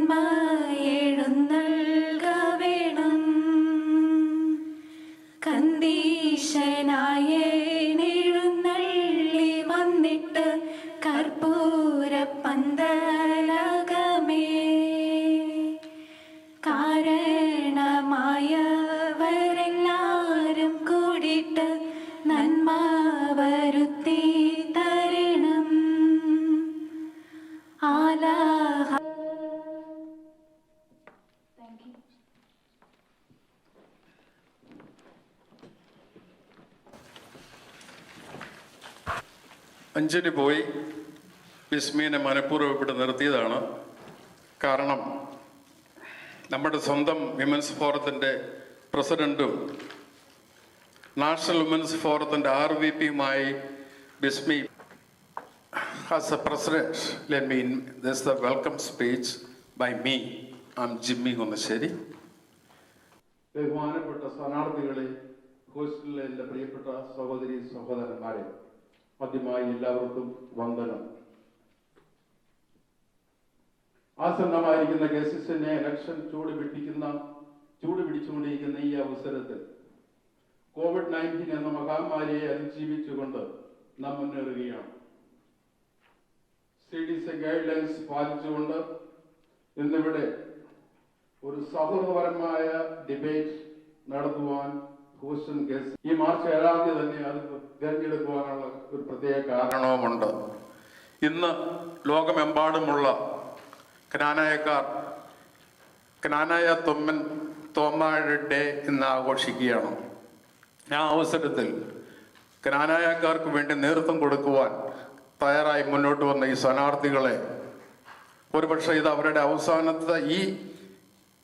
നന്മ എഴുന്നൽക വേണം. കന്ദീശനായ എഴുന്നള്ളി വന്നിട്ട് കർപ്പൂര പന്തലകമേ കാരണമായവരെല്ലാരും കൂടിയിട്ട് നന്മ വരുത്തി തരണം. ആലാഹ. അഞ്ജലി പോയി ബിസ്മീനെ മനഃപൂർവ്വം ഇവിടെ നിർത്തിയതാണ്. കാരണം നമ്മുടെ സ്വന്തം വിമൻസ് ഫോറത്തിൻ്റെ പ്രസിഡൻറ്റും നാഷണൽ വിമൻസ് ഫോറത്തിൻ്റെ RVPയുമായി Bismi as a president, this is the welcome speech by me. I'm Jimmy Gonasheri. ബഹുമാനപ്പെട്ട സ്ഥാനാർത്ഥികളെ, ഹോസ്റ്റലിലെ എൻ്റെ പ്രിയപ്പെട്ട സഹോദരി സഹോദരന്മാരെ, ആദ്യമായി എല്ലാവർക്കും വന്ദനം. ആസന്നമായിരിക്കുന്ന കേസിനെ ഇലക്ഷൻ ചൂടുപിടിച്ചുകൊണ്ടിരിക്കുന്ന ഈ അവസരത്തിൽ COVID-19 എന്ന മഹാമാരിയെ അതിജീവിച്ചുകൊണ്ട് നാം മുന്നേറുകയാണ്. CDC ഗൈഡ്ലൈൻസ് പാലിച്ചുകൊണ്ട് ഇന്നിവിടെ ഒരു സൗഹൃദപരമായ ഡിബേറ്റ് നടത്തുവാൻ ഹൂസ്റ്റൺ കേസ് ഈ മാർച്ച് 7-ാം തീയതി തന്നെ അത് തിരഞ്ഞെടുക്കുവാനുള്ള ഒരു പ്രത്യേക കാരണവുമുണ്ട്. ഇന്ന് ലോകമെമ്പാടുമുള്ള ക്നാനായ തോമാഴ് ഡേ ഇന്ന് ആഘോഷിക്കുകയാണ്. ആ അവസരത്തിൽ ക്നാനായക്കാർക്ക് വേണ്ടി നേതൃത്വം കൊടുക്കുവാൻ തയ്യാറായി മുന്നോട്ട് വന്ന ഈ സ്ഥാനാർത്ഥികളെ, ഒരുപക്ഷെ ഇത് അവരുടെ അവസാനത്തെ ഈ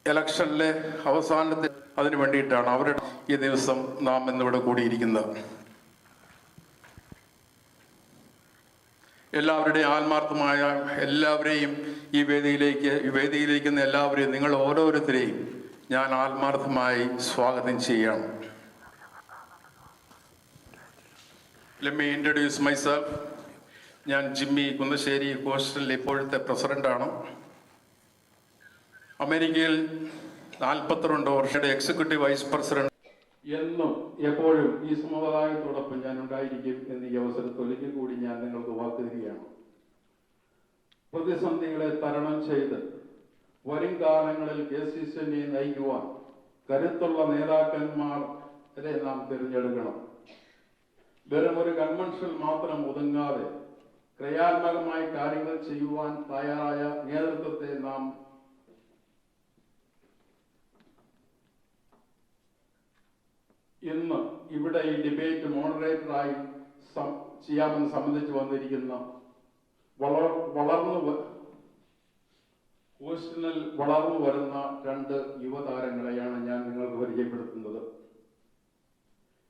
ഇലക്ഷനിലെ അവസാനത്തെ അതിനു വേണ്ടിയിട്ടാണ് അവരുടെ ഈ ദിവസം നാം ഇന്നിവിടെ കൂടിയിരിക്കുന്നത്. എല്ലാവരുടെയും ആത്മാർത്ഥമായ എല്ലാവരെയും ഈ വേദിയിലേക്കുന്ന എല്ലാവരെയും നിങ്ങൾ ഓരോരുത്തരെയും ഞാൻ ആത്മാർത്ഥമായി സ്വാഗതം ചെയ്യണം. Let me introduce myself. ഞാൻ ജിമ്മി കുന്നശ്ശേരി, ഹോസ്റ്റലിലെ ഇപ്പോഴത്തെ പ്രസിഡന്റാണ്. അമേരിക്കയിൽ 42 വർഷത്തെ എക്സിക്യൂട്ടീവ് വൈസ് പ്രസിഡന്റ്. എന്നും എപ്പോഴും ഈ സമുദായത്തോടൊപ്പം ഞാൻ ഉണ്ടായിരിക്കും എന്ന് ഈ അവസരത്തിൽ ഒരിക്കൽ കൂടി ഞാൻ നിങ്ങൾക്ക് വാക്ക് തരികയാണ്. പ്രതിസന്ധികളെ തരണം ചെയ്ത് വരും കാലങ്ങളിൽ KCCനെ നയിക്കുവാൻ കരുത്തുള്ള നേതാക്കന്മാരെ നാം തിരഞ്ഞെടുക്കണം. വെറും ഒരു കൺവെൻഷനിൽ മാത്രം ഒതുങ്ങാതെ ക്രിയാത്മകമായി കാര്യങ്ങൾ ചെയ്യുവാൻ തയ്യാറായ നേതൃത്വത്തെ നാം ഇന്ന് ഇവിടെ ഈ ഡിബേറ്റ് മോഡറേറ്ററായി ചെയ്യാമെന്ന് സംബന്ധിച്ച് വന്നിരിക്കുന്ന ഹൂസ്റ്റണിൽ വളർന്നു വരുന്ന 2 യുവതാരങ്ങളെയാണ് ഞാൻ നിങ്ങൾക്ക് പരിചയപ്പെടുത്തുന്നത്.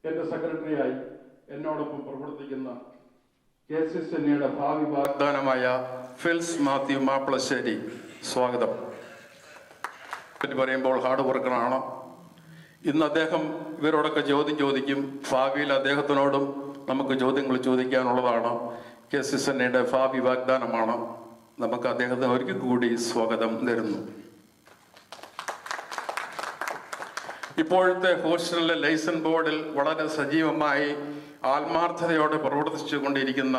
എന്റെ സെക്രട്ടറിയായി എന്നോടൊപ്പം പ്രവർത്തിക്കുന്ന KCCയുടെ ഭാവി വാഗ്ദാനമായ ഫിൽസ് മാത്യു മാപ്പിളശ്ശേരി, സ്വാഗതം. പറ്റി പറയുമ്പോൾ ഹാർഡ് വർക്കറാണ്. ഇന്ന് അദ്ദേഹം ഇവരോടൊക്കെ ചോദ്യം ചോദിക്കും. ഭാവിയിൽ അദ്ദേഹത്തിനോടും നമുക്ക് ചോദ്യങ്ങൾ ചോദിക്കാനുള്ളതാണ്. KCCയുടെ ഭാവി വാഗ്ദാനമാണ്. നമുക്ക് അദ്ദേഹത്തെ ഒരിക്കൽ കൂടി സ്വാഗതം തരുന്നു. ഇപ്പോഴത്തെ ഹോസ്റ്റലിലെ ലൈസൺ ബോർഡിൽ വളരെ സജീവമായി ആത്മാർത്ഥതയോടെ പ്രവർത്തിച്ചു കൊണ്ടിരിക്കുന്ന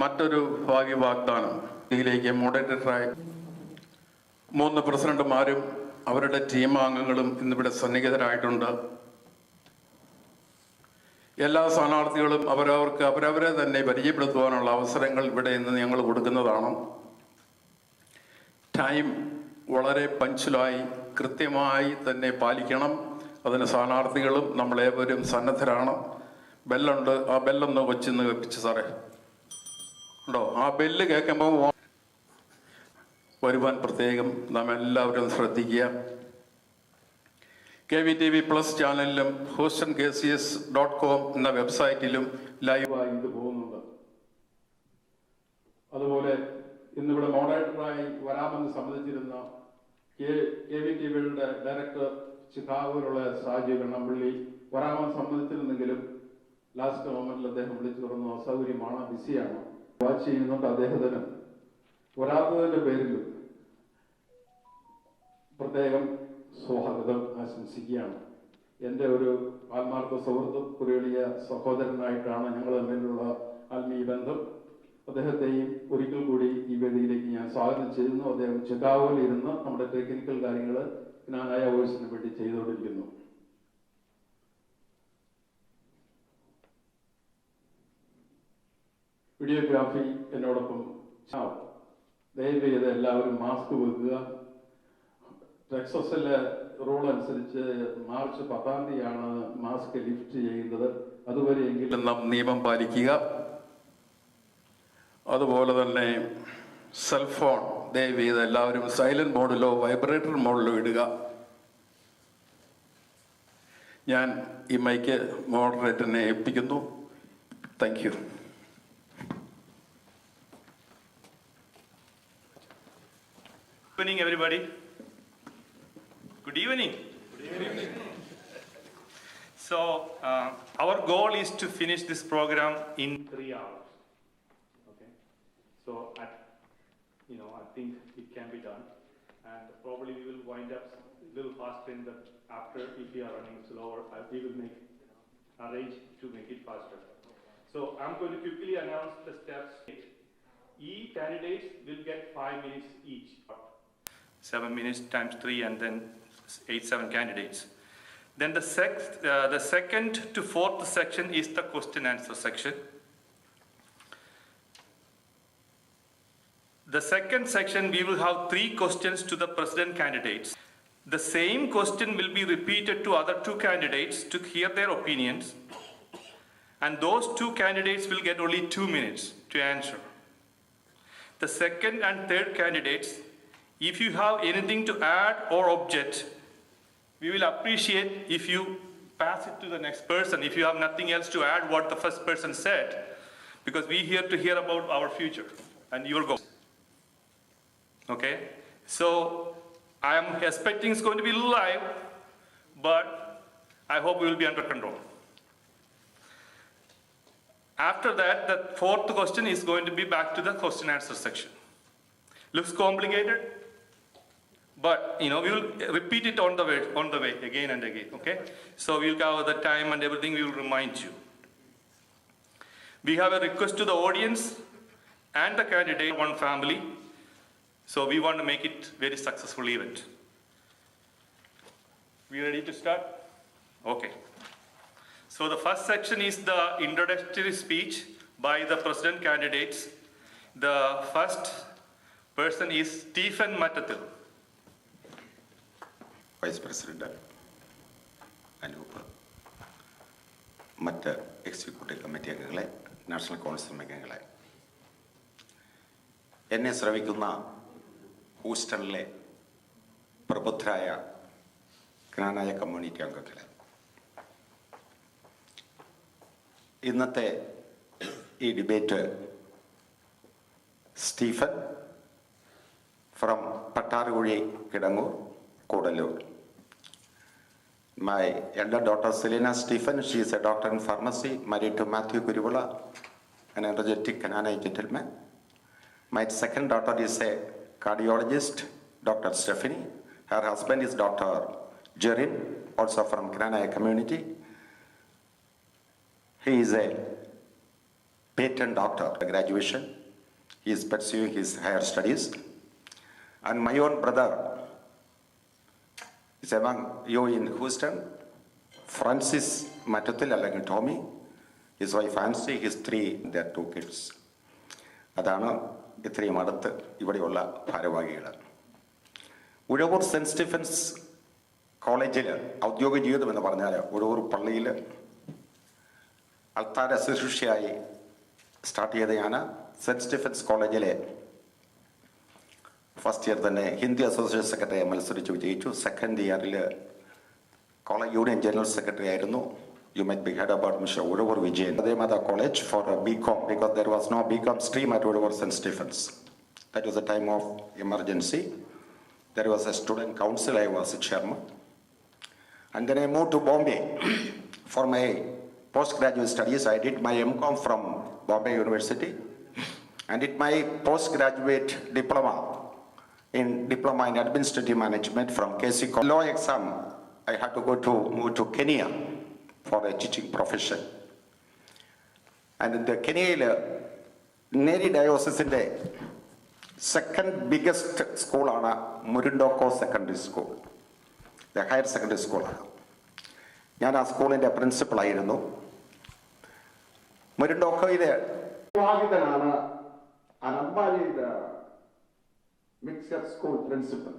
മറ്റൊരു ഭാഗ്യ വാഗ്ദാനം, ഇതിലേക്ക് മോഡറേറ്ററായി 3 പ്രസിഡന്റുമാരും അവരുടെ ടീം അംഗങ്ങളും ഇന്നിവിടെ സന്നിഹിതരായിട്ടുണ്ട്. എല്ലാ സ്ഥാനാർത്ഥികളും അവരവരെ തന്നെ പരിചയപ്പെടുത്തുവാനുള്ള അവസരങ്ങൾ ഇവിടെ ഇന്ന് ഞങ്ങൾ കൊടുക്കുന്നതാണ്. ടൈം വളരെ പഞ്ച്വലായി കൃത്യമായി തന്നെ പാലിക്കണം. അതിന് സ്ഥാനാർത്ഥികളും നമ്മളേവരും സന്നദ്ധരാണ്. ബെല്ലുണ്ട്, ആ ബെല്ലൊന്ന് കൊച്ചിന്ന് വെപ്പിച്ച് സാറേ ഉണ്ടോ? ആ ബെല്ല് കേൾക്കുമ്പോൾ വരുവാൻ പ്രത്യേകം നാം എല്ലാവരും ശ്രദ്ധിക്കുക. KVTV+ ചാനലിലും HoustonKCS.com എന്ന വെബ്സൈറ്റിലും ലൈവായി ഇത് പോകുന്നുണ്ട്. അതുപോലെ ഇന്നിവിടെ മോഡറേറ്ററായി വരാമെന്ന് സംബന്ധിച്ചിരുന്ന KVTVയുടെ ഡയറക്ടർ ചിക്കാഗോയിലുള്ള സാജു കണ്ണമ്പള്ളി വരാമെന്ന് സംബന്ധിച്ചിരുന്നെങ്കിലും ലാസ്റ്റ് മൊമെന്റിൽ അദ്ദേഹം വിളിച്ചു തുറന്നു അസൗകര്യമാണ്, ബിസിയാണ്, വാച്ച് ചെയ്യുന്നുണ്ട്. അദ്ദേഹത്തിന് വരാത്തതിന്റെ പേരിൽ പ്രത്യേകം സ്വാഗതം ആശംസിക്കുകയാണ്. എൻ്റെ ഒരു ആത്മാർത്ഥ സുഹൃത്തും ഒരു എളിയ സഹോദരനായിട്ടാണ് ഞങ്ങൾ തമ്മിലുള്ള ആത്മീയ ബന്ധം. അദ്ദേഹത്തെയും ഒരിക്കൽ കൂടി ഈ വേദിയിലേക്ക് ഞാൻ സ്വാഗതം ചെയ്യുന്നു. അദ്ദേഹം ചിക്കാഗോയിൽ ഇരുന്ന് നമ്മുടെ ടെക്നിക്കൽ കാര്യങ്ങൾ ജ്ഞാനായ വോയിസിന് വേണ്ടി ചെയ്തുകൊണ്ടിരിക്കുന്നു. വീഡിയോഗ്രാഫി എന്നോടൊപ്പം ദയവ് ചെയ്ത് എല്ലാവരും മാസ്ക് വെക്കുക. ടെക്സസിലെ റൂൾ അനുസരിച്ച് മാർച്ച് 10-ാം തീയതിയാണ് മാസ്ക് ലിഫ്റ്റ് ചെയ്യുന്നത്. അതുവരെയെങ്കിലും നാം നിയമം പാലിക്കുക. അതുപോലെ തന്നെ സെൽഫോൺ ദയവ് ചെയ്ത് എല്ലാവരും സൈലന്റ് മോഡിലോ വൈബ്രേറ്റർ മോഡിലോ ഇടുക. ഞാൻ ഈ മൈക്ക് മോഡറേറ്ററിനെ ഏൽപ്പിക്കുന്നു. Thank you. Good evening, everybody. Good evening. Good evening. So, our goal is to finish this program in 3 hours. Okay. So, I think it can be done, and probably we will wind up a little faster in the after. If we are running slower, we will arrange to make it faster. So, I'm going to quickly announce the steps. Each candidates will get 5 minutes each. 7 minutes times 3, and then 7 candidates. Then the second to fourth section is the question answer section. The second section, we will have 3 questions to the president candidates. The same question will be repeated to other 2 candidates to hear their opinions, and those 2 candidates will get only 2 minutes to answer. The second and third candidates, if you have anything to add or object, we will appreciate if you pass it to the next person. If you have nothing else to add what the first person said, because we here to hear about our future and your goals. Okay? So I am expecting it's going to be live, but I hope we will be under control. After that, the fourth question is going to be back to the question answer section. Looks complicated, but we will repeat it on the way again and again. Okay, so we'll cover the time and everything. We will remind you. We have a request to the audience and the candidate, one family. So we want to make it very successful event. We ready to start? Okay. So the first section is the introductory speech by the president candidates. The first person is Stephen Matathil. Vice president Anoop, മറ്റ് executive committee അംഗങ്ങളെ, national council അംഗങ്ങളെ, എന്നെ ശ്രവിക്കുന്ന ഹൂസ്റ്റണിലെ പ്രബുദ്ധരായ ജ്ഞാനായ community അംഗങ്ങളെ, ഇന്നത്തെ ഈ debate Stephen from Pattarukuzhi Kidangoor Kodalur. My elder daughter Selena Stephen, she is a doctor in pharmacy, married to Matthew Kurivula, an energetic Kannada gentleman. My second daughter is a cardiologist, Dr. Stephanie. Her husband is Dr. Jerin, also from Kannada community. He is a patent doctor, graduation. He is pursuing his higher studies. And my own brother is among you in Houston, Francis Matathil അല്ലെങ്കിൽ Tommy, his wife Nancy, his 2 kids. അതാണ് ഇത്രയും അടുത്ത് ഇവിടെയുള്ള ഭാരവാഹികൾ. Uzhavoor cent Stephen's കോളേജിൽ ഔദ്യോഗിക ജീവിതം എന്ന് പറഞ്ഞാൽ ഉഴവൂർ പള്ളിയിൽ അൾത്താര ശുശ്രൂഷയായി സ്റ്റാർട്ട് ചെയ്തതാണ്. സെൻറ്റ് സ്റ്റീഫൻസ് കോളേജിലെ ഫസ്റ്റ് ഇയർ തന്നെ ഹിന്ദി അസോസിയേഷൻ സെക്രട്ടറിയായി മത്സരിച്ച് വിജയിച്ചു. സെക്കൻഡ് ഇയറിൽ കോളേജ് യൂണിയൻ ജനറൽ സെക്രട്ടറി ആയിരുന്നു. You might be heard about Mr. Udavar Vijayan. Ademada College for BCom, because there was no BCom stream at Udavar St. Stephens. That was a time of emergency. There was a student council, I was a chairman. And then I moved to Bombay for my postgraduate studies. I did my MCom from Bombay University and did my postgraduate diploma in diploma in administrative management from KC. Law exam, I had to move to Kenya for a teaching profession. And in the Kenya, Neri Diocese in the second biggest school on Murindoko Secondary School, the higher secondary school. I school in the principal. I don't know. Murindoko is the mixed school principal.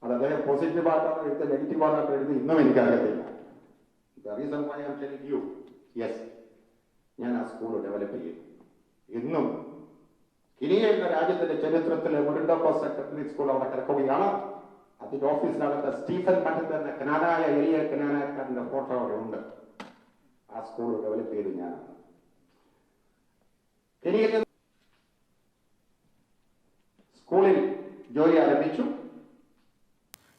That's a positive part and the negative part. The reason why I am telling you, yes, I am school developing. Innum Kiniya in the Rajat Cheritrathil Murindoko Secondary School of Karakoviana at the office of Stephen Matan and the Canada area Canada and the photo around a school developing. Kiniya school in Joya Arabichu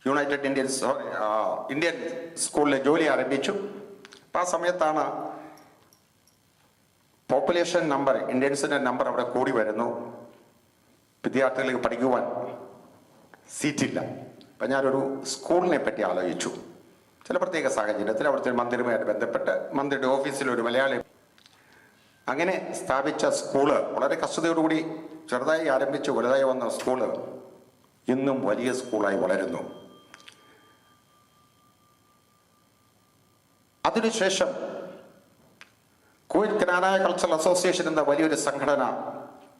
United Indians Indian School Joya Arabichu Pasametana population number, Indians number of the Kodi Verano, Pediatric Padiguan, Sitilla, Panaru, school Nepetiala Ichu. Telepatega Sagajina, Mandri office in Malayali. Again, Stavicha schooler, what a custody Rudi, Chardai Arabichu, what I want a schooler. Innum Valia school I Valerno. Administration. Kuwait Canada Cultural Association in the value of Sanghadana.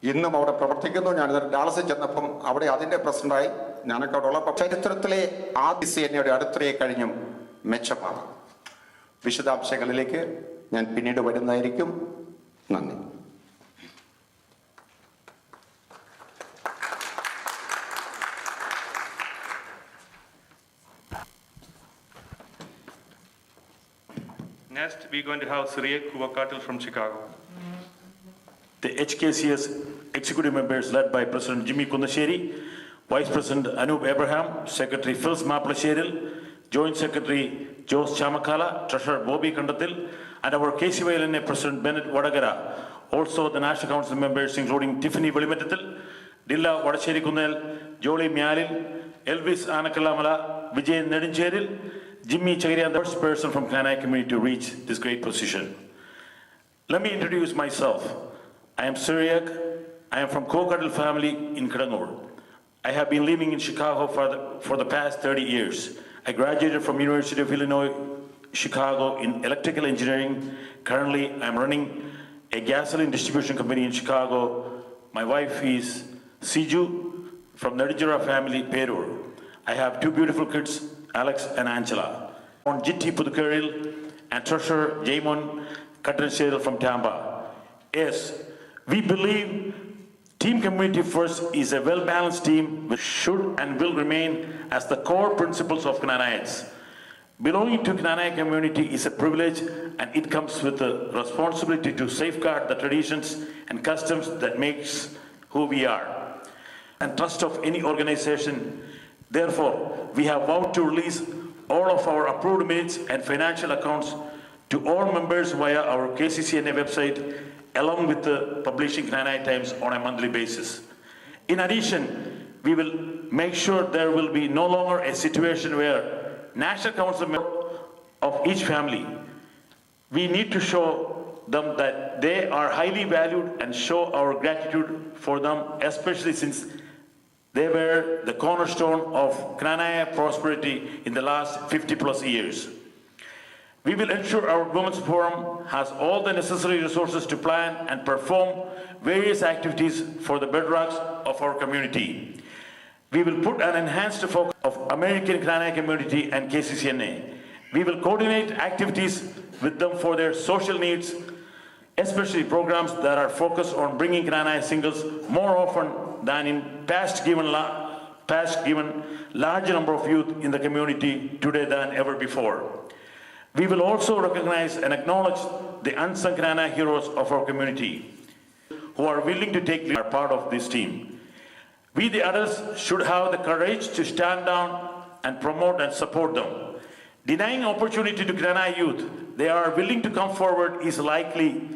In the mode of Propertico, and Dallas Janapum, Avadi Adinde President, Nanakadola, Charitrale, RDC and your other three Karium, Mechapa. Vishadab Segaleke, and Pinida Vedanaricum, none. Next, we're going to have Surya Kuvakatil from Chicago. The HKCS executive members led by President Jimmy Kundasheri, Vice President Anup Abraham, Secretary Phils Maplasheril, Joint Secretary Jose Chamakala, Treasurer Bobby Kandatil, and our KCVLNA President Bennett Vadagara. Also the National Council members including Tiffany Velimetatil, Dilla Vadacheri Kunel, Jolie Myalil, Elvis Anakalamala, Vijay Nedincheril, Jimmy Chagrian, the first person from Kanai community to reach this great position. Let me introduce myself. I am Syriac. I am from Kokadal family in Karangur. I have been living in Chicago for the past 30 years. I graduated from University of Illinois, Chicago in electrical engineering. Currently, I'm running a gasoline distribution company in Chicago. My wife is Siju from Nadijura family, Perur. I have two beautiful kids, Alex and Angela. On Jitti Pudukaril and Treasurer Jamon Katranshedal from Tamba. Yes, we believe team community first is a well-balanced team which should and will remain as the core principles of Cananaites. Belonging to Kananai community is a privilege and it comes with the responsibility to safeguard the traditions and customs that makes who we are. And trust of any organization. Therefore, we have vowed to release all of our approved minutes and financial accounts to all members via our KCCNA website, along with the publishing Kananai Times on a monthly basis. In addition, we will make sure there will be no longer a situation where National Council members of each family, we need to show them that they are highly valued and show our gratitude for them, especially since they were the cornerstone of Kananai prosperity in the last 50+ years. We will ensure our Women's Forum has all the necessary resources to plan and perform various activities for the bedrocks of our community. We will put an enhanced focus of American Kananai community and KCCNA. We will coordinate activities with them for their social needs, especially programs that are focused on bringing Kananai singles more often than in past given large number of youth in the community today than ever before. We will also recognize and acknowledge the unsung Kananai heroes of our community who are willing to take lead, are part of this team. We the adults should have the courage to stand down and promote and support them. Denying opportunity to Kananai youth, they are willing to come forward is likely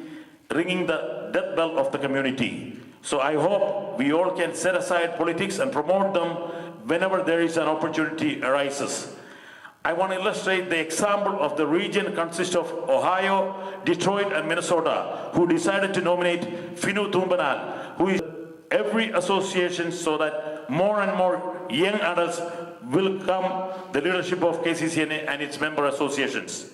ringing the death bell of the community. So I hope we all can set aside politics and promote them whenever there is an opportunity arises. I want to illustrate the example of the region consists of Ohio, Detroit, and Minnesota, who decided to nominate Finu Tumbanal, who is every association so that more and more young adults will come the leadership of KCCNA and its member associations.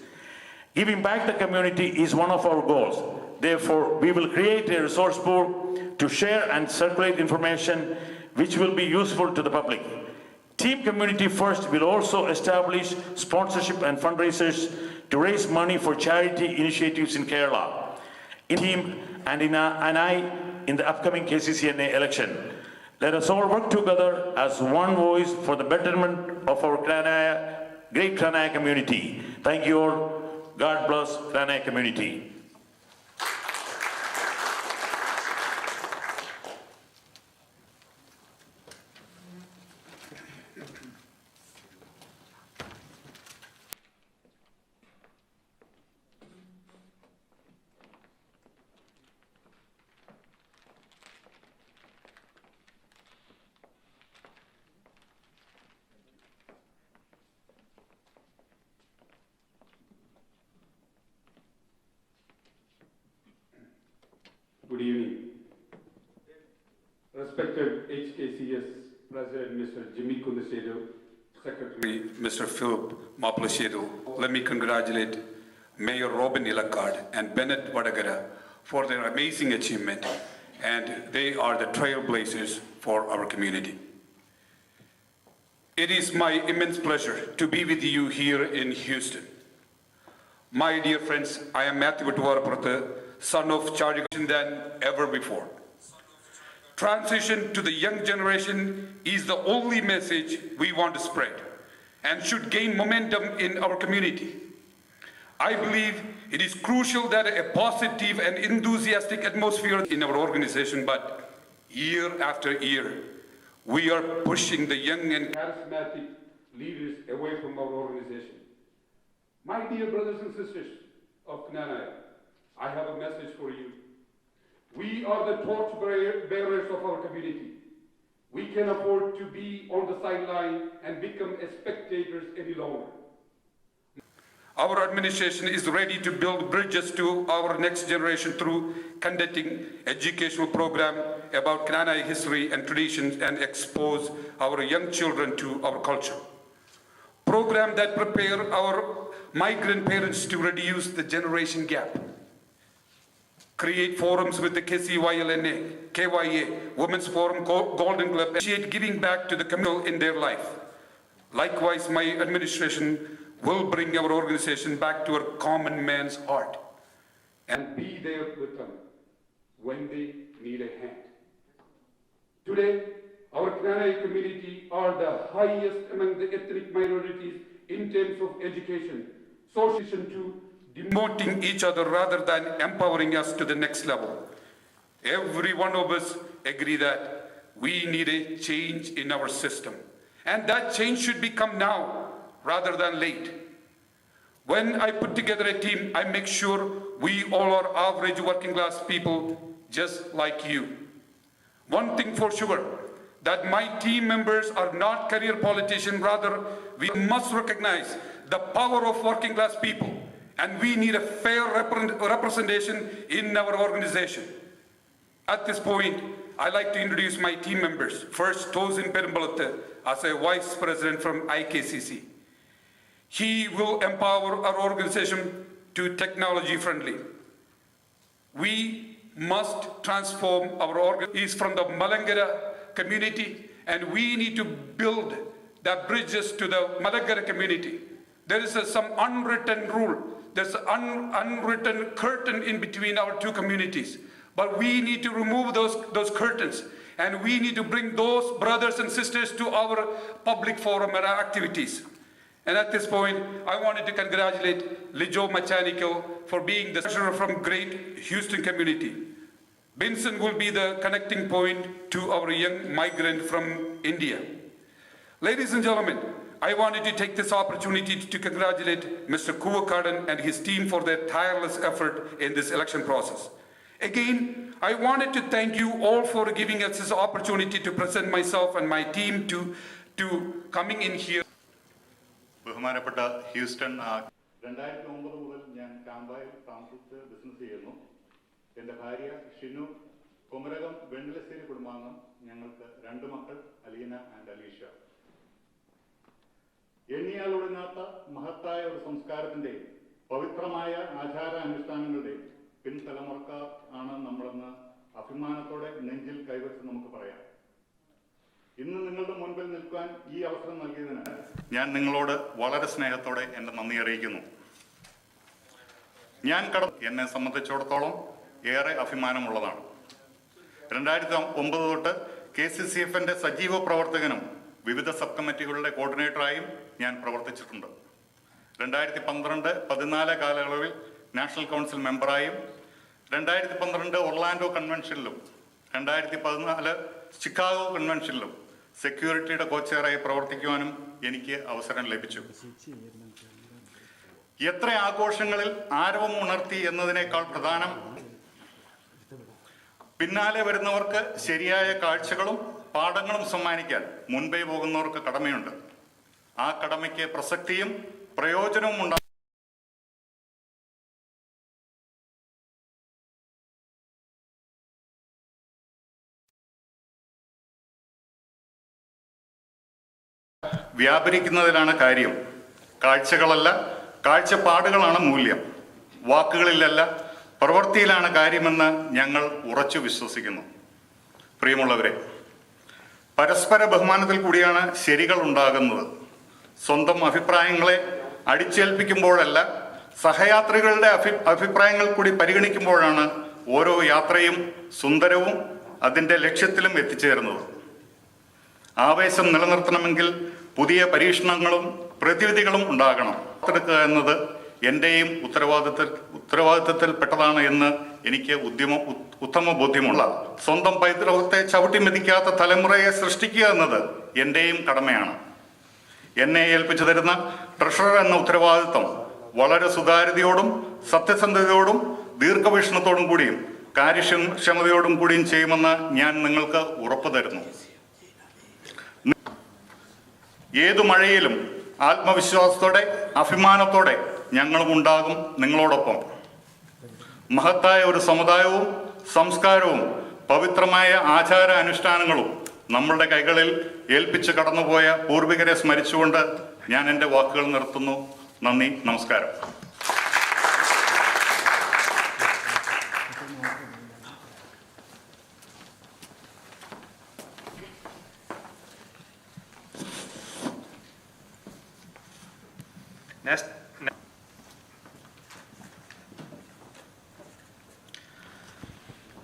Giving back the community is one of our goals. Therefore, we will create a resource pool to share and circulate information which will be useful to the public. Team Community First will also establish sponsorship and fundraisers to raise money for charity initiatives in Kerala. In team and I in the upcoming KCCNA election. Let us all work together as one voice for the betterment of our great Kranaya community. Thank you all. God bless Kranaya community. Good evening. Respected HKCS President Mr. Jimmy Kundashedu, Secretary Mr. Philip Maplashedu, let me congratulate Mayor Robin Ilakad and Bennett Vadagara for their amazing achievement, and they are the trailblazers for our community. It is my immense pleasure to be with you here in Houston. My dear friends, I am Matthew Vatuvarapratha, son of Charigashan than ever before. Transition to the young generation is the only message we want to spread and should gain momentum in our community. I believe it is crucial that a positive and enthusiastic atmosphere in our organization, but year after year, we are pushing the young and charismatic leaders away from our organization. My dear brothers and sisters of Knanaya, I have a message for you. We are the torch bearers of our community. We can afford to be on the sideline and become spectators any longer. Our administration is ready to build bridges to our next generation through conducting educational program about Knanaya history and traditions and expose our young children to our culture. Program that prepare our migrant parents to reduce the generation gap. Create forums with the KCYLNA, KYA, Women's Forum, Golden Club, initiate giving back to the community in their life. Likewise, my administration will bring our organization back to our common man's heart and be there with them when they need a hand. Today, our Knanaya community are the highest among the ethnic minorities in terms of education, social to demoting each other rather than empowering us to the next level. Every one of us agree that we need a change in our system. And that change should become now rather than late. When I put together a team, I make sure we all are average working class people just like you. One thing for sure, that my team members are not career politicians, rather we must recognize the power of working class people. And we need a fair representation in our organization. At this point, I'd like to introduce my team members. First, Tosin Perumbalatte as a Vice President from IKCC. He will empower our organization to technology friendly. We must transform our organization. He's from the Malangara community, and we need to build the bridges to the Malangara community. There is some unwritten rule. There's an unwritten curtain in between our two communities. But we need to remove those curtains. And we need to bring those brothers and sisters to our public forum and activities. And at this point, I wanted to congratulate Lijo Mechanical for being the treasurer from great Houston community. Vincent will be the connecting point to our young migrant from India. Ladies and gentlemen, I wanted to take this opportunity to congratulate Mr. Kuvakadan and his team for their tireless effort in this election process. Again, I wanted to thank you all for giving us this opportunity to present myself and my team to coming in here. ബഹുമാനപ്പെട്ട Houston 2009 മുതൽ ഞാൻ കാമ്പായിൽ താമസിച്ച് business ചെയ്യുന്നു. എൻ്റെ ഭാര്യ ഷിനു, കുമരകം വെണ്ണിലശ്ശേരി കുടുംബാംഗം. ഞങ്ങൾക്ക് 2 മക്കൾ, Aleena and Alisha. എണ്ണിയാലൊടുങ്ങാത്ത മഹത്തായ ഒരു സംസ്കാരത്തിൻ്റെ പവിത്രമായ ആചാരാനുഷ്ഠാനങ്ങളുടെ പിൻതലമുറക്കാർ ആണ് നമ്മളെന്ന് അഭിമാനത്തോടെ നെഞ്ചിൽ കൈവച്ച് നമുക്ക് പറയാം. ഇന്ന് നിങ്ങളുടെ മുൻപിൽ നിൽക്കാൻ ഈ അവസരം നൽകിയതിന് ഞാൻ നിങ്ങളോട് വളരെ സ്നേഹത്തോടെ എൻ്റെ നന്ദി അറിയിക്കുന്നു. എന്നെ സംബന്ധിച്ചിടത്തോളം ഏറെ അഭിമാനമുള്ളതാണ്. 2009 തൊട്ട് KCCFന്റെ സജീവ പ്രവർത്തകനും വിവിധ സബ് കമ്മിറ്റികളുടെ കോർഡിനേറ്ററായും ഞാൻ പ്രവർത്തിച്ചിട്ടുണ്ട്. 2012-14 കാലയളവിൽ നാഷണൽ കൗൺസിൽ മെമ്പറായും 2012 ഒർലാൻഡോ കൺവെൻഷനിലും 2014 ചിക്കാഗോ കൺവെൻഷനിലും സെക്യൂരിറ്റിയുടെ കോച്ചെയറായി പ്രവർത്തിക്കുവാനും എനിക്ക് അവസരം ലഭിച്ചു. എത്ര ആഘോഷങ്ങളിൽ ആരവം ഉണർത്തി എന്നതിനേക്കാൾ പ്രധാനം പിന്നാലെ വരുന്നവർക്ക് ശരിയായ കാഴ്ചകളും പാഠങ്ങളും സമ്മാനിക്കാൻ മുൻപേ പോകുന്നവർക്ക് കടമയുണ്ട്. ആ കടമയ്ക്ക് പ്രസക്തിയും പ്രയോജനവും ഉണ്ടാകും. വ്യാപരിക്കുന്നതിലാണ് കാര്യം. കാഴ്ചകളല്ല, കാഴ്ചപ്പാടുകളാണ് മൂല്യം. വാക്കുകളിലല്ല, പ്രവൃത്തിയിലാണ് കാര്യമെന്ന് ഞങ്ങൾ ഉറച്ചു വിശ്വസിക്കുന്നു. പ്രിയമുള്ളവരെ, പരസ്പര ബഹുമാനത്തിൽ കൂടിയാണ് ശരികൾ ഉണ്ടാകുന്നത്. സ്വന്തം അഭിപ്രായങ്ങളെ അടിച്ചേൽപ്പിക്കുമ്പോഴല്ല, സഹയാത്രികളുടെ അഭിപ്രായങ്ങൾ കൂടി പരിഗണിക്കുമ്പോഴാണ് ഓരോ യാത്രയും സുന്ദരവും അതിൻ്റെ ലക്ഷ്യത്തിലും എത്തിച്ചേരുന്നത്. ആവേശം നിലനിർത്തണമെങ്കിൽ പുതിയ പരീക്ഷണങ്ങളും പ്രതിവിധികളും ഉണ്ടാകണം. എടുക്കുക എന്നത് എൻ്റെയും ഉത്തരവാദിത്തത്തിൽപ്പെട്ടതാണ് എന്ന് എനിക്ക് ഉത്തമ ബോധ്യമുള്ള. സ്വന്തം പൈതൃകത്തെ ചവിട്ടി മെതിക്കാത്ത തലമുറയെ സൃഷ്ടിക്കുക എന്നത് എൻ്റെയും കടമയാണ്. എന്നെ ഏൽപ്പിച്ചു തരുന്ന ട്രഷറർ എന്ന ഉത്തരവാദിത്വം വളരെ സുതാര്യതയോടും സത്യസന്ധതയോടും ദീർഘവീക്ഷണത്തോടും കൂടിയും കാര്യക്ഷമതയോടും കൂടിയും ചെയ്യുമെന്ന് ഞാൻ നിങ്ങൾക്ക് ഉറപ്പു തരുന്നു. ഏതു മഴയിലും ആത്മവിശ്വാസത്തോടെ അഭിമാനത്തോടെ ഞങ്ങളും ഉണ്ടാകും നിങ്ങളോടൊപ്പം. മഹത്തായ ഒരു സമുദായവും സംസ്കാരവും പവിത്രമായ ആചാര അനുഷ്ഠാനങ്ങളും നമ്മളുടെ കൈകളിൽ ഏൽപ്പിച്ച് കടന്നുപോയ പൂർവികരെ സ്മരിച്ചുകൊണ്ട് ഞാൻ എൻ്റെ വാക്കുകൾ നിർത്തുന്നു. നന്ദി, നമസ്കാരം.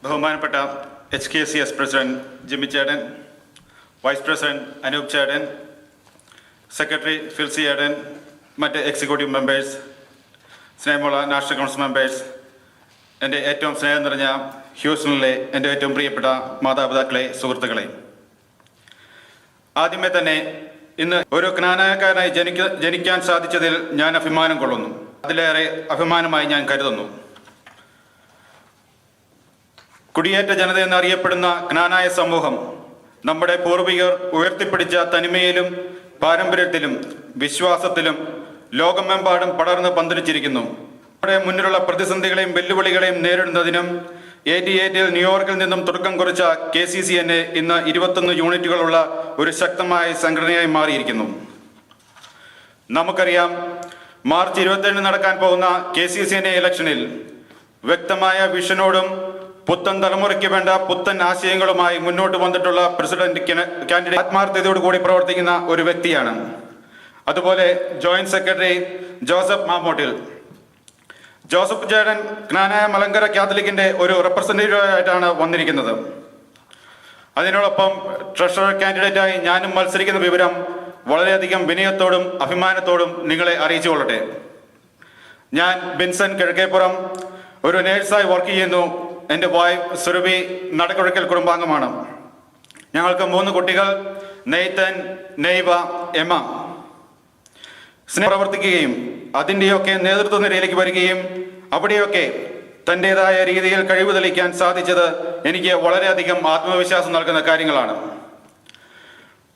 ബഹുമാനപ്പെട്ട HKCS പ്രസിഡന്റ് ജിമ്മി ചേട്ടൻ, വൈസ് പ്രസിഡന്റ് അനൂപ് ചേട്ടൻ, സെക്രട്ടറി ഫിൽസി ചേട്ടൻ, മറ്റ് എക്സിക്യൂട്ടീവ് മെമ്പേഴ്സ്, സ്നേഹമുള്ള നാഷണൽ കൗൺസിൽ മെമ്പേഴ്സ്, എൻ്റെ ഏറ്റവും സ്നേഹം നിറഞ്ഞ ഹ്യൂസ്റ്റണിലെ എൻ്റെ ഏറ്റവും പ്രിയപ്പെട്ട മാതാപിതാക്കളെ, സുഹൃത്തുക്കളെ, ആദ്യമേ തന്നെ ഇന്ന് ഒരു ജ്ഞാനായക്കാരനായി ജനിക്കാൻ സാധിച്ചതിൽ ഞാൻ അഭിമാനം കൊള്ളുന്നു. അതിലേറെ അഭിമാനമായി ഞാൻ കരുതുന്നു. കുടിയേറ്റ ജനത എന്നറിയപ്പെടുന്ന ജ്ഞാനായ സമൂഹം നമ്മുടെ പൂർവികർ ഉയർത്തിപ്പിടിച്ച തനിമയിലും പാരമ്പര്യത്തിലും വിശ്വാസത്തിലും ലോകമെമ്പാടും പടർന്ന് പന്തലിച്ചിരിക്കുന്നു. നമ്മുടെ മുന്നിലുള്ള പ്രതിസന്ധികളെയും വെല്ലുവിളികളെയും നേരിടുന്നതിനും ൽ ന്യൂയോർക്കിൽ നിന്നും തുടക്കം കുറിച്ച KCCN ഇന്ന് 21 യൂണിറ്റുകളുള്ള ഒരു ശക്തമായ സംഘടനയായി മാറിയിരിക്കുന്നു. നമുക്കറിയാം, മാർച്ച് 27 നടക്കാൻ പോകുന്ന KCCN ഇലക്ഷനിൽ വ്യക്തമായ വിഷനോടും പുത്തൻ തലമുറയ്ക്ക് വേണ്ട പുത്തൻ ആശയങ്ങളുമായി മുന്നോട്ട് വന്നിട്ടുള്ള പ്രസിഡന്റ് കാൻഡിഡേറ്റ് ആത്മാർത്ഥതയോട് കൂടി പ്രവർത്തിക്കുന്ന ഒരു വ്യക്തിയാണ്. അതുപോലെ ജോയിന്റ് സെക്രട്ടറി ജോസഫ് മാമോട്ടിൽ. ജോസഫ് ചേട്ടൻ ജ്ഞാനായ മലങ്കര കാത്തലിക്കിന്റെ ഒരു റെപ്രസെന്റേറ്റീവായിട്ടാണ് വന്നിരിക്കുന്നത്. അതിനോടൊപ്പം ട്രഷറർ കാൻഡിഡേറ്റായി ഞാനും മത്സരിക്കുന്ന വിവരം വളരെയധികം വിനയത്തോടും അഭിമാനത്തോടും നിങ്ങളെ അറിയിച്ചു കൊള്ളട്ടെ. ഞാൻ ബിൻസൺ കിഴക്കേപ്പുറം ഒരു നേഴ്സായി വർക്ക് ചെയ്യുന്നു. എൻ്റെ വൈഫ് സുരഭി നടക്കുഴക്കൽ കുടുംബാംഗമാണ്. ഞങ്ങൾക്ക് 3 കുട്ടികൾ, നെയ്തൻ, നെയ്വ, എമ്മ. പ്രവർത്തിക്കുകയും അതിൻ്റെയൊക്കെ നേതൃത്വ നിരയിലേക്ക് വരികയും അവിടെയൊക്കെ തൻ്റെതായ രീതിയിൽ കഴിവ് തെളിയിക്കാൻ സാധിച്ചത് എനിക്ക് വളരെയധികം ആത്മവിശ്വാസം നൽകുന്ന കാര്യങ്ങളാണ്.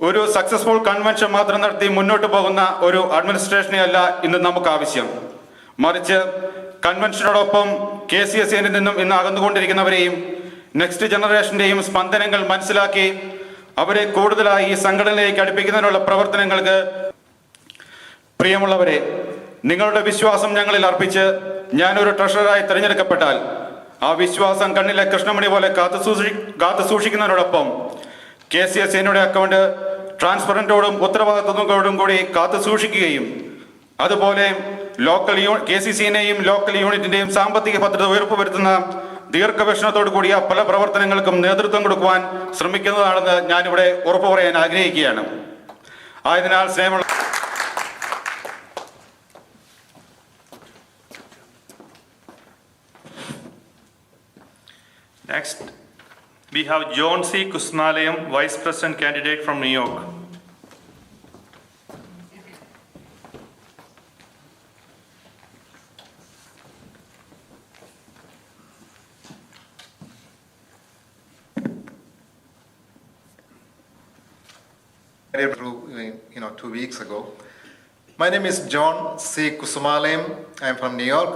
ഒരു സക്സസ്ഫുൾ കൺവെൻഷൻ മാത്രം നടത്തി മുന്നോട്ട് പോകുന്ന ഒരു അഡ്മിനിസ്ട്രേഷനെ അല്ല ഇന്ന് നമുക്ക് ആവശ്യം. മറിച്ച് കൺവെൻഷനോടൊപ്പം KCSA നിന്നും ഇന്ന് അകന്നുകൊണ്ടിരിക്കുന്നവരെയും നെക്സ്റ്റ് ജനറേഷൻ്റെയും സ്പന്ദനങ്ങൾ മനസ്സിലാക്കി അവരെ കൂടുതലായി ഈ സംഘടനയിലേക്ക് അടുപ്പിക്കുന്നതിനുള്ള പ്രവർത്തനങ്ങൾക്ക് പ്രിയമുള്ളവരെ, നിങ്ങളുടെ വിശ്വാസം ഞങ്ങളിൽ അർപ്പിച്ച് ഞാനൊരു ട്രഷററായി തിരഞ്ഞെടുക്കപ്പെട്ടാൽ ആ വിശ്വാസം കണ്ണിലെ കൃഷ്ണമണി പോലെ കാത്തു സൂക്ഷിക്കുന്നതിനോടൊപ്പം KCSA അക്കൗണ്ട് ട്രാൻസ്പെറൻറ്റോടും ഉത്തരവാദിത്വത്തോടും കൂടി കാത്തു സൂക്ഷിക്കുകയും അതുപോലെ KCCനെയും ലോക്കൽ യൂണിറ്റിൻ്റെയും സാമ്പത്തിക ഭദ്രത ഉറപ്പുവരുത്തുന്ന ദീർഘവീക്ഷണത്തോടു കൂടിയ പല പ്രവർത്തനങ്ങൾക്കും നേതൃത്വം കൊടുക്കുവാൻ ശ്രമിക്കുന്നതാണെന്ന് ഞാനിവിടെ ഉറപ്പു പറയാൻ ആഗ്രഹിക്കുകയാണ്. ആയതിനാൽ സ്നേഹമുള്ള Next, we have John C. Kusmalayam, Vice President candidate from New York. Through 2 weeks ago. My name is John C. Kusumalayam. I am from New York.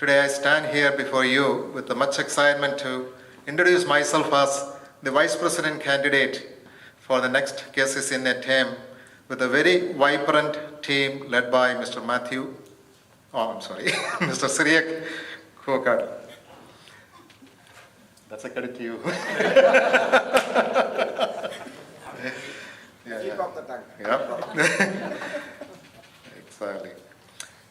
Today I stand here before you with much excitement to introduce myself as the Vice President candidate for the next KCCA term with a very vibrant team led by Mr. Mr. Siriak Kokad. That's a credit to you. Exactly.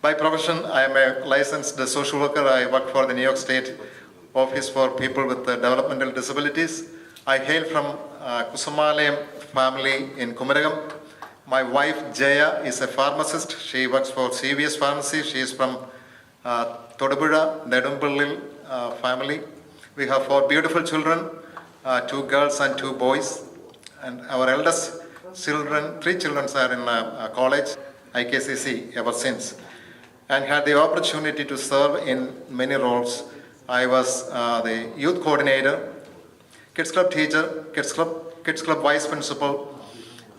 By profession, I am a licensed social worker. I work for the New York State Office for People with Developmental Disabilities. I hail from Kusumalayam family in Kumaragam. My wife Jaya is a pharmacist. She works for CVS Pharmacy. She is from Todapuzha, Nedumpallil family. We have 4 beautiful children, 2 girls and 2 boys. And our eldest children, 3 children are in college, IKCC ever since, and had the opportunity to serve in many roles. I was the youth coordinator, kids club teacher, kids club vice principal.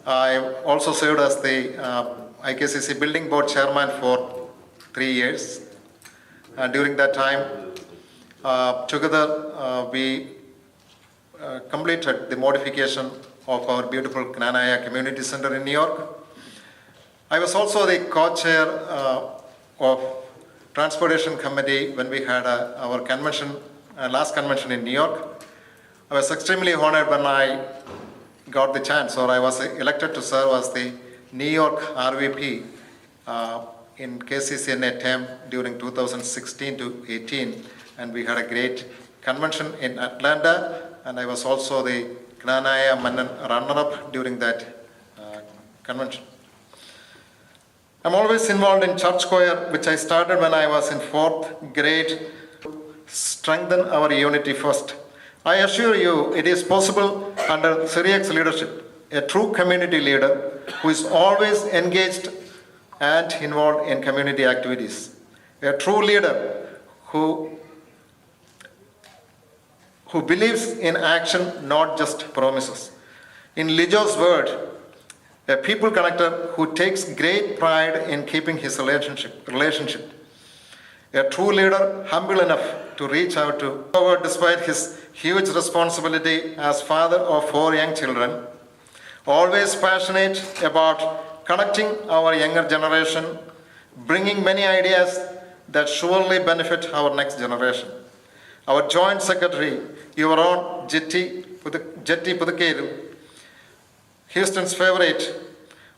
I also served as the IKCC building board chairman for 3 years. And during that time, together we completed the modification of our beautiful Knanaya Community Center in New York. I was also the co-chair of Transportation Committee when we had our convention, last convention in New York. I was extremely honored when I got the chance, or I was elected to serve as the New York RVP in KCCA term during 2016 to 18, and we had a great convention in Atlanta, and I was also the Knanaya Mannan runner-up during that convention. I'm always involved in church choir, which I started when I was in 4th grade. Strengthen our unity first. I assure you, it is possible under Syriac's leadership, a true community leader who is always engaged and involved in community activities. A true leader who believes in action, not just promises. In Lijo's word, a people connector who takes great pride in keeping his relationship. A true leader, humble enough to reach out to forward despite his huge responsibility as father of 4 young children. Always passionate about connecting our younger generation, bringing many ideas that surely benefit our next generation. Our joint secretary, your own Jetty Pudukeru, Houston's favorite,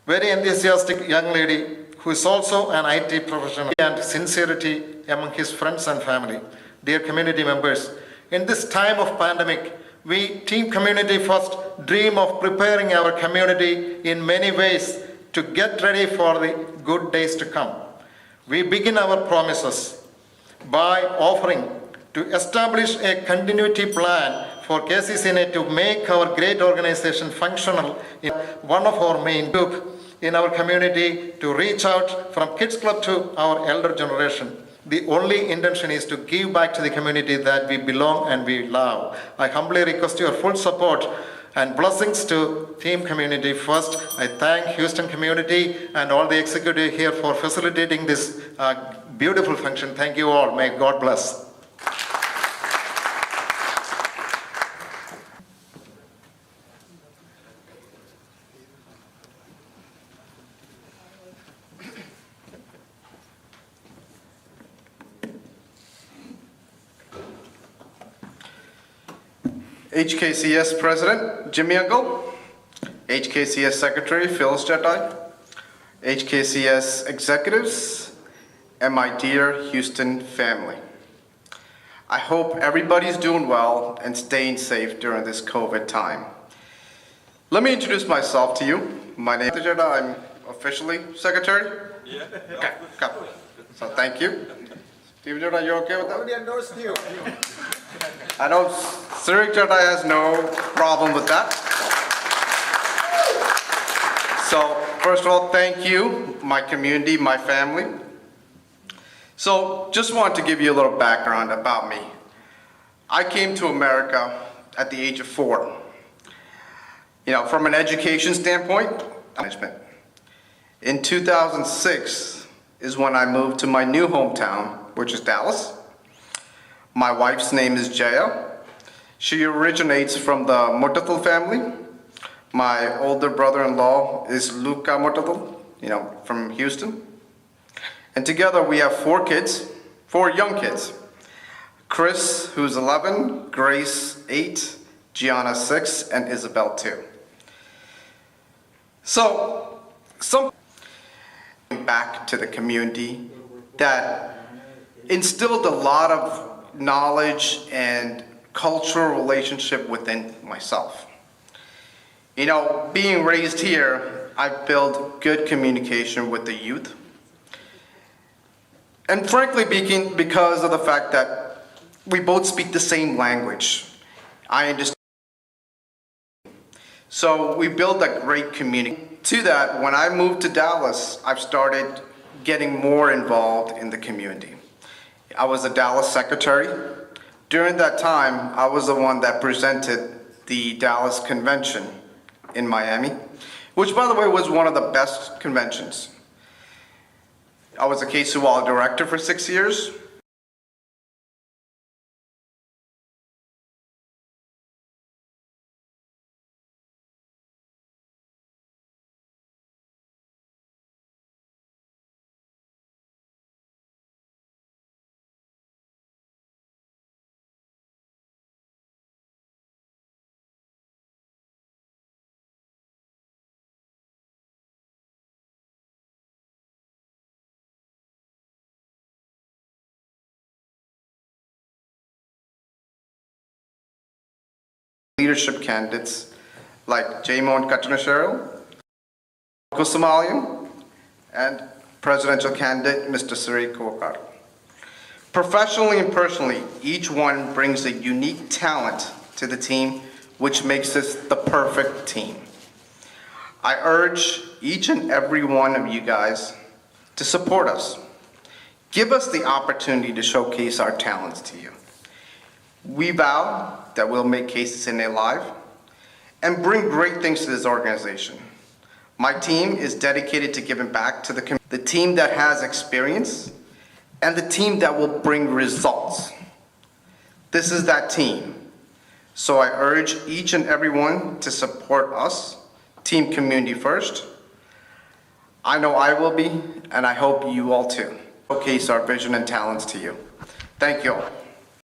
very enthusiastic young lady who is also an IT professional, and sincerity among his friends and family. Dear community members, in this time of pandemic, we Team Community First dream of preparing our community in many ways to get ready for the good days to come. We begin our promises by offering to establish a continuity plan for KCCA to make our great organization functional in one of our main group in our community to reach out from Kids Club to our elder generation. the only intention is to give back to the community that we belong and we love. I humbly request your full support and blessings to team community. First, I thank Houston community and all the executive here for facilitating this beautiful function. Thank you all. May God bless. HKCS President Jimmy Uncle, HKCS Secretary Phyllis Jedi, HKCS executives, and my dear Houston family. I hope everybody's doing well and staying safe during this COVID time. Let me introduce myself to you. My name is Jedi. I'm officially Secretary. Yeah. Okay, come. So thank you. Steve Jedi, you okay with that? I already endorsed you. I know Sri Jedi has no problem with that. So, first of all, thank you, my community, my family. So, just wanted to give you a little background about me. I came to America at the age of 4. You know, from an education standpoint, management. In 2006 is when I moved to my new hometown, which is Dallas. My wife's name is Jaya. She originates from the Murtathal family. My older brother-in-law is Luca Murtathal, you know, from Houston. And together we have 4 kids, 4 young kids. Chris, who's 11, Grace, 8, Gianna, 6, and Isabel, 2. So, back to the community that instilled a lot of knowledge and cultural relationship within myself. You know, being raised here, I've built good communication with the youth. And frankly speaking, because of the fact that we both speak the same language, I understand. So we built a great community. To that, when I moved to Dallas, I've started getting more involved in the community. I was a Dallas secretary. During that time, I was the one that presented the Dallas convention in Miami, which by the way was one of the best conventions. I was a KSUL director for 6 years. Leadership candidates like Jamon Katanashero, Kusumaliam, and presidential candidate Mr. Siri Kowakar. Professionally and personally, each one brings a unique talent to the team, which makes this the perfect team. I urge each and every one of you guys to support us. Give us the opportunity to showcase our talents to you. We vow that we'll make KCCNA live and bring great things to this organization. My team is dedicated to giving back to the community, the team that has experience, and the team that will bring results. This is that team. So I urge each and everyone to support us, Team Community First. I know I will be, and I hope you all too. Showcase our vision and talents to you. Thank you all.